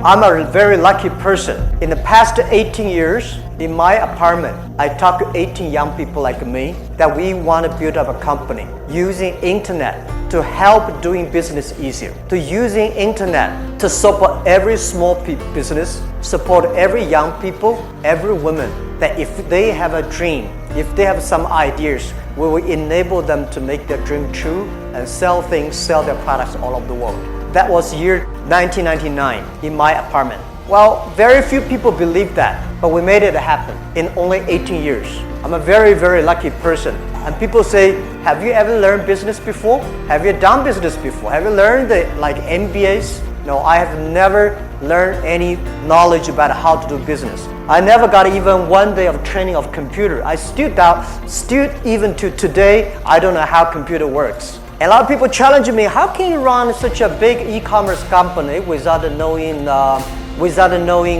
I'm a very lucky person. In the past 18 years, in my apartment, I talk to 18 young people like me that we want to build up a company using internet to help doing business easier, to using internet to support every small business, support every young people, every woman, that if they have a dream, if they have some ideas, we will enable them to make their dream true and sell their products all over the world. That was year 1999 in my apartment. Well, very few people believe that, but we made it happen in only 18 years. I'm a very, very lucky person. And people say, have you ever learned business before? Have you done business before? Have you learned like MBAs? No, I have never learned any knowledge about how to do business. I never got even 1 day of training of computer. I still even to today, I don't know how computer works. A lot of people challenge me, how can you run such a big e-commerce company without knowing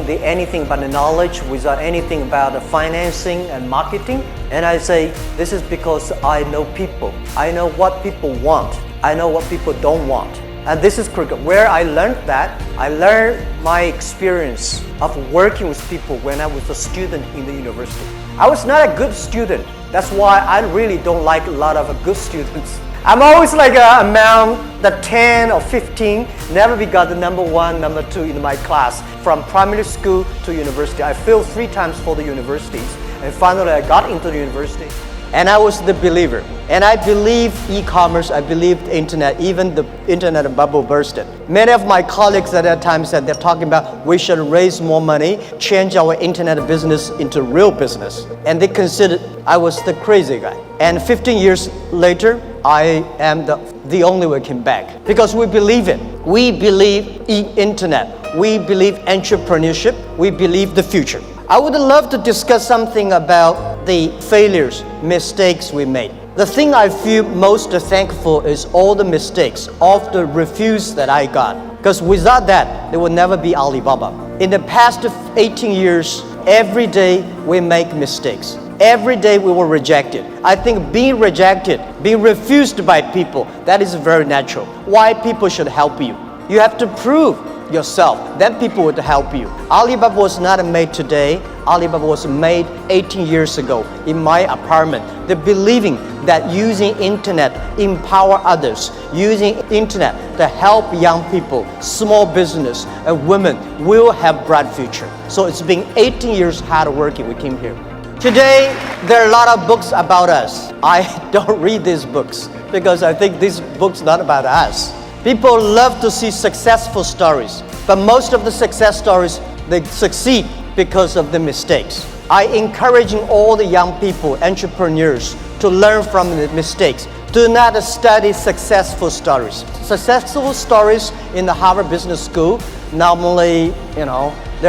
anything about the knowledge, without anything about the financing and marketing? And I say, this is because I know people. I know what people want. I know what people don't want. And this is where I learned that. I learned my experience of working with people when I was a student in the university. I was not a good student. That's why I really don't like a lot of good students. I'm always like among the 10 or 15, never got the number 1, number 2 in my class. From primary school to university, I failed 3 times for the universities. And finally, I got into the university. And I was the believer. And I believed e-commerce, I believed internet, even the internet bubble bursted. Many of my colleagues at that time said they're talking about we should raise more money, change our internet business into real business. And they considered I was the crazy guy. And 15 years later, I am the only one came back. Because we believe it. We believe internet. We believe entrepreneurship. We believe the future. I would love to discuss something about the failures, mistakes we made. The thing I feel most thankful is all the mistakes, all the refuse that I got. Because without that, there would never be Alibaba. In the past 18 years, every day we make mistakes. Every day we were rejected. I think being rejected, being refused by people, that is very natural. Why people should help you? You have to prove yourself, then people would help you. Alibaba was not made today. Alibaba was made 18 years ago in my apartment. The believing that using internet empower others, using internet to help young people, small business, and women will have bright future. So it's been 18 years hard working. We came here. Today, there are a lot of books about us. I don't read these books because I think these books are not about us. People love to see successful stories, but most of the success stories, they succeed because of the mistakes. I encourage all the young people, entrepreneurs, to learn from the mistakes. Do not study successful stories. Successful stories in the Harvard Business School, normally, there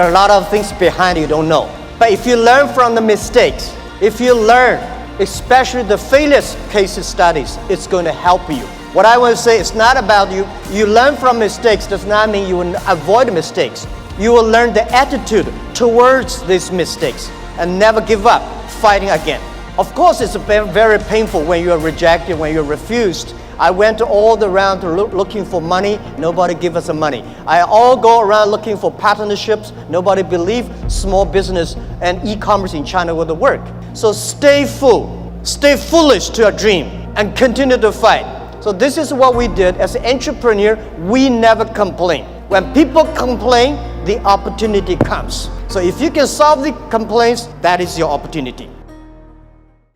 are a lot of things behind you don't know. But if you learn from the mistakes, if you learn, especially the failure case studies, it's going to help you. What I want to say is not about you. You learn from mistakes does not mean you will avoid mistakes. You will learn the attitude towards these mistakes and never give up, fighting again. Of course, it's very painful when you're rejected, when you're refused. I went all around looking for money. Nobody give us the money. I all go around looking for partnerships. Nobody believe small business and e-commerce in China would work. So stay foolish to your dream and continue to fight. So this is what we did. As an entrepreneur, we never complain. When people complain, the opportunity comes. So if you can solve the complaints, that is your opportunity.